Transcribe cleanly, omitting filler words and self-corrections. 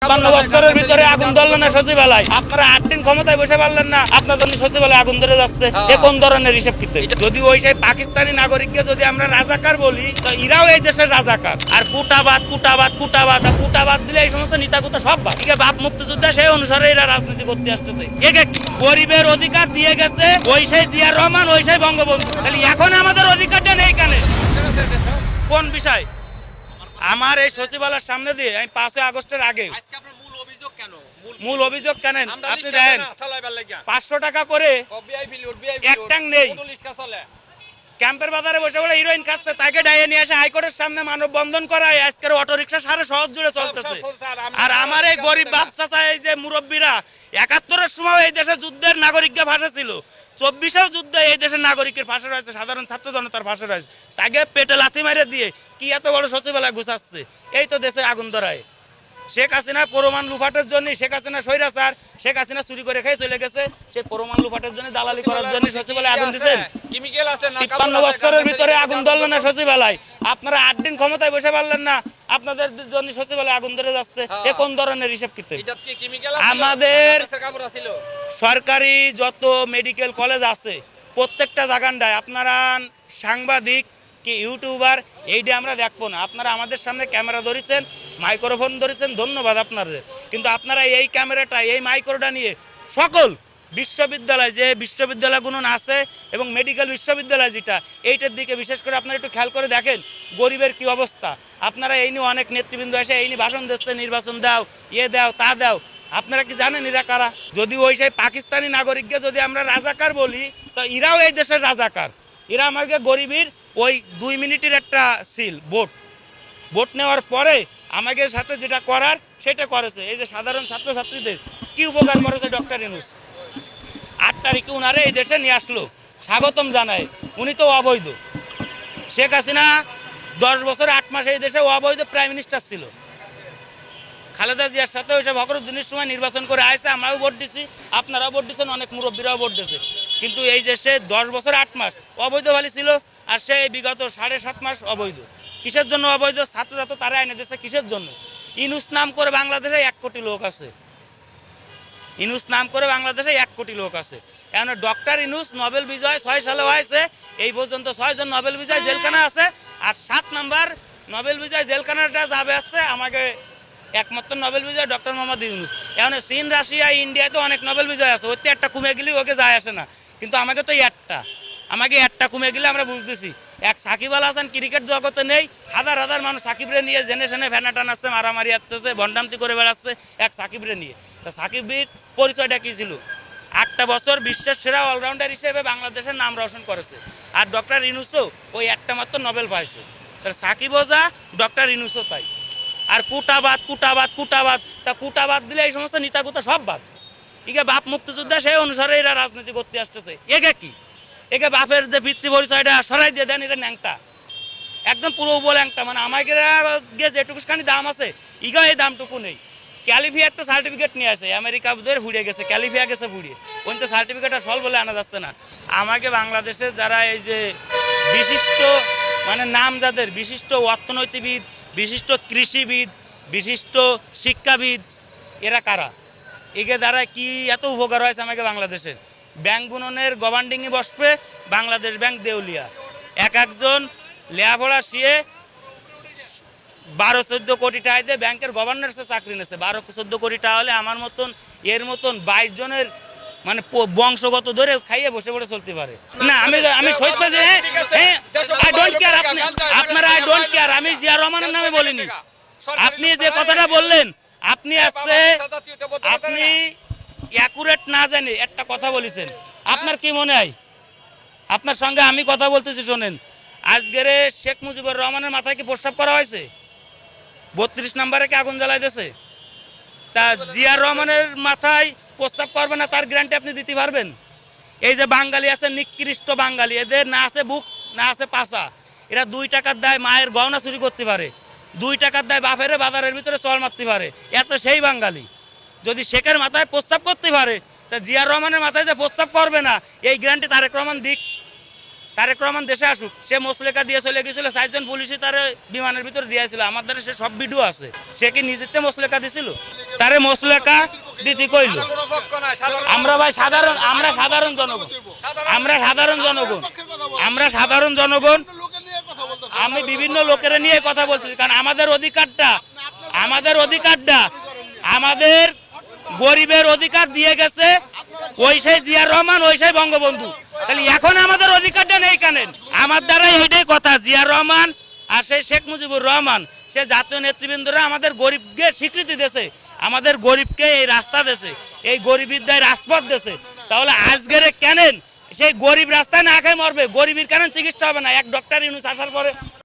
বছরের ভিতরে আগুন ধরলেন না সচিবালয়, আপনারা 8 দিন ক্ষমতায় বসে পারলেন না, আপনাদের সচিবালয় আগুন ধরে যাচ্ছে। এ কোন ধরনের হিসাব কিতাব? যদি ওই সেই পাকিস্তানি নাগরিককে যদি আমরা রাজাকার বলি, তো ইরাও এই দেশের রাজাকার। আর কুটাবাদ কুটাবাদ কুটাবাদ কুটাবাদ দিলে এই সমস্ত নিতাকুতা সব বাদ। ঠিক আছে, বাপ মুক্তিযোদ্ধা সেই অনুসারে এরা রাজনীতি করতে আসতেছে। একে গরিবের অধিকার দিয়ে গেছে ওই সেই জিয়া রহমান, ওই সেই বঙ্গবন্ধু। তাহলে এখন আমাদের অধিকারটা নেই কেন? কোন বিষয়? আমার এই সচিবালয়ের সামনে দিয়ে আমি 5 আগস্টের আগে মূল অভিযোগ কেন আপনি দেখেন, 500 টাকা করে এক ট্যাঙ্ক নেই, ক্যাম্পের বাজারে বসে বলে হিরোইন খাচ্ছে, তাকে ডাইয়ে নিয়ে আসে হাইকোর্টের সামনে মানববন্ধন করায়। আজকের অটো রিক্সা সারা শহর জুড়ে চলতেছে। আর আমার এই গরিব বাপ চাচা, এই যে মুরব্বীরা 71-এর সময় এই দেশে যুদ্ধের নাগরিককে ফাঁসা ছিল, 24-এও যুদ্ধে এই দেশের নাগরিকের ফাঁসা রয়েছে, সাধারণ ছাত্র জনতার ফাঁসা রয়েছে। তাকে পেটে লাথি মেরে দিয়ে কি এত বড় সচিবালয় ঘুষাচ্ছে? এই তো দেশে আগুন ধরায়। শেখ হাসিনা প্রমাণ লুফাটের জন্য, শেখ হাসিনা স্বৈরাচার, শেখ হাসিনা চুরি করে খেয়ে চলে গেছে, সে প্রমাণ লুফাটের জন্য, দালালি করার জন্য সচিবালয় আগুন দিচ্ছেন। 53 বছরের ভিতরে আগুন ধরলেন না সচিবালয়, আপনারা 8 দিন ক্ষমতায় বসে পারলেন না, আপনাদের জন্য সচিবালয় আগুন ধরে যাচ্ছে। এ কোন ধরনের হিসাব কিতাব? আমাদের সরকারি যত মেডিকেল কলেজ আছে প্রত্যেকটা জায়গায় আপনারা সাংবাদিক কি ইউটিউবার এইটা আমরা দেখবো না। আপনারা আমাদের সামনে ক্যামেরা ধরেছেন, মাইক্রোফোন ধরেছেন, ধন্যবাদ আপনাদের। কিন্তু আপনারা এই ক্যামেরাটা, এই মাইক্রোটা নিয়ে সকল বিশ্ববিদ্যালয়, যে বিশ্ববিদ্যালয়গুলো আছে এবং মেডিকেল বিশ্ববিদ্যালয় যেটা, এইটার দিকে বিশেষ করে আপনারা একটু খেয়াল করে দেখেন গরিবের কি অবস্থা। আপনারা এই নিয়ে অনেক নেতৃবৃন্দ এসে এই নিয়ে ভাষণ দিচ্ছে, নির্বাচন দাও, ইয়ে দাও, তা দাও। আপনারা কি জানেন এরা কারা? যদি ওই সেই পাকিস্তানি নাগরিককে যদি আমরা রাজাকার বলি, তো ইরাও এই দেশের রাজাকার। এরা আমাকে গরিবের ওই 2 মিনিটের একটা সিল ভোট নেওয়ার পরে আমাদের সাথে যেটা করার সেটা করেছে। এই যে সাধারণ ছাত্রছাত্রীদের কি উপকার করেছে ডক্টর ইউনূস। 8 তারিখে উনারে এই দেশে নিয়ে আসলো, স্বাগতম জানায়। উনি তো অবৈধ। শেখ হাসিনা 10 বছর 8 মাস এই দেশে অবৈধ প্রাইম মিনিস্টার ছিল। খালেদা জিয়ার সাথে ওইসব ফখরুদ্দিনের সময় নির্বাচন করে আসছে, আমরাও ভোট দিছি, আপনারাও ভোট দিচ্ছেন, অনেক মুরব্বীরাও ভোট দিয়েছে। কিন্তু এই যে সে 10 বছর 8 মাস অবৈধ বালি ছিল, আর সে বিগত 7.5 মাস অবৈধ। কিসের জন্য অবৈধ? ছাত্ররা তো তারা এনে দিচ্ছে কিসের জন্য? ইউনূস নাম করে বাংলাদেশে 1 কোটি লোক আছে। ইউনূস নাম করে বাংলাদেশে 1 কোটি লোক আছে। এখন ডক্টর ইউনূস নোবেল বিজয় 6 সালে হয়েছে, এই পর্যন্ত 6 জন নোবেল বিজয় জেলখানা আছে। আর 7 নাম্বার নোবেল বিজয় জেলখানাটা যাবে আসছে আমাকে একমাত্র নোবেল বিজয় ডক্টর মোহাম্মদ ইউনূস। এখন চীন, রাশিয়া, ইন্ডিয়াতে অনেক নোবেল বিজয় আছে, ওইতে একটা কমে গেলে ওকে যায় আসে না। কিন্তু আমাকে তো আমাকে একটা কমে গেলে আমরা বুঝতেছি। এক সাকিব আল হাসান ক্রিকেট জগতে নেই, হাজার হাজার মানুষ সাকিবরে নিয়ে জেনে শুনে ফ্যানা টানাচ্ছে, মারামারি আসতেছে, ভণ্ডামতি করে বেড়াচ্ছে এক সাকিবরে নিয়ে। তা সাকিবের পরিচয়টা কী ছিল? 8টা বছর বিশ্বের সেরা অলরাউন্ডার হিসেবে বাংলাদেশের নাম রোশন করেছে। আর ডক্টর ইউনূসও ওই একটা মাত্র নোবেল পাইছে। তাহলে সাকিবও যা, ডক্টর ইউনূসও তাই। আর কুটাবাদ কুটাবাদ কুটাবাদ, তা কুটাবাদ দিলে এই সমস্ত নিতাকুতা সব বাদ। একে বাপ মুক্তিযোদ্ধা সেই অনুসারে এরা রাজনীতি করতে আসতেছে। একে কি? একে বাপের যে পিতৃ পরিচয়টা সরাই দিয়ে দেন, এটা ন্যাংটা, একদম পুরো বলে ন্যাংটা। মানে আমাকে যেটুকুখানি দাম আছে, ইগা এই দামটুকু নেই। ক্যালিফিয়ার তো সার্টিফিকেট নিয়ে আসে, আমেরিকা ধরে ফুড়িয়ে গেছে, ক্যালিফিয়া গেছে ফুড়িয়ে, ওই তো সার্টিফিকেট আর সল বলে আনা যাচ্ছে না। আমাকে বাংলাদেশে যারা এই যে বিশিষ্ট, মানে নাম যাদের, বিশিষ্ট অর্থনৈতিকবিদ, বিশিষ্ট কৃষিবিদ, বিশিষ্ট শিক্ষাবিদ, এরা কারা? একে দ্বারা কি এত উপকার হয়েছে আমাকে বাংলাদেশের? ব্যাংক গুণনের গভর্নিংয়ে বসবে, বাংলাদেশ ব্যাংক দেউলিয়া। একজন লেয়াপড়া শিয়ে 12-14 কোটি টাকা দিয়ে ব্যাংকের গভর্নরের চাকরি নিয়েছে। 12-14 কোটি টাকা হলে আমার মতন এর মতন 22 জনের মানে বংশগত ধরে খাইয়ে বসে বসে চলতে পারে না। আমি সত্যি যে আই ডোন্ট কেয়ার, আপনারা আই ডোন্ট কেয়ার, আমি জিয়া রহমানের নামে বলিনি। আপনি যে কথাটা বললেন, আপনি অ্যাকুরেট না জানে একটা কথা বলেছেন। আপনার কি মনে হয়? আপনার সঙ্গে আমি কথা বলতেছি, শোনেন। আজকের শেখ মুজিবুর রহমানের মাথায় কি প্রস্তাব করা হয়েছে? 32 নম্বরে কি আগুন জ্বালাই দিয়েছে? তা জিয়া রহমানের মাথায় প্রস্তাব করবে না, তার গ্যারান্টি আপনি দিতে পারবেন? এই যে বাঙালি আছে, নিকৃষ্ট বাঙালি, এদের না আছে বুক, না আছে পাছা। এরা 2 টাকার দায় মায়ের গহনা চুরি করতে পারে, 2 টাকার দায় বাপের বাজারের ভিতরে চল মারতে পারে। এত সেই বাঙালি যদি শেখের মাথায় প্রস্তাব করতে পারে, তা জিয়া রহমানের মাথায় যে প্রস্তাব করবে না, এই গ্যারান্টি তারেক রহমান দিক। তারেক রহমান দেশে আসুক, সে মোসলেকা দিয়ে চলে গেছিল, 4 জন পুলিশই তার বিমানের ভিতরে দিয়েছিল, আমার দ্বারা সে সব ভিডিও আছে। সে কি নিজেতে মোসলেকা দিছিল? তারে মসলেকা দিতে কইল। আমরা ভাই সাধারণ, আমরা সাধারণ জনগণ, আমরা সাধারণ জনগণ, আমরা সাধারণ জনগণ। আমি বিভিন্ন লোকের নিয়ে কথা বলতেছি, কারণ আমাদের অধিকারটা, আমাদের অধিকারটা, আমাদের গরিবের অধিকার দিয়ে গেছে ওই সেই জিয়াউর রহমান, ওই সেই বঙ্গবন্ধু। তাহলে এখন আমাদের অধিকারটা নেই কেন? আমার দ্বারা এইটাই কথা, জিয়াউর রহমান আর সেই শেখ মুজিবুর রহমান, সে জাতীয় নেতৃবৃন্দরা আমাদের গরিবকে স্বীকৃতি দিয়েছে, আমাদের গরিবকে এই রাস্তা দিয়েছে, এই গরিবদের রাজপথ দিয়েছে। তাহলে আজকের কেন সেই গরিব রাস্তায় না খেয়ে মরবে? গরিবের কেন চিকিৎসা হবে না? এক ডক্টর ইউনূস আসার পরে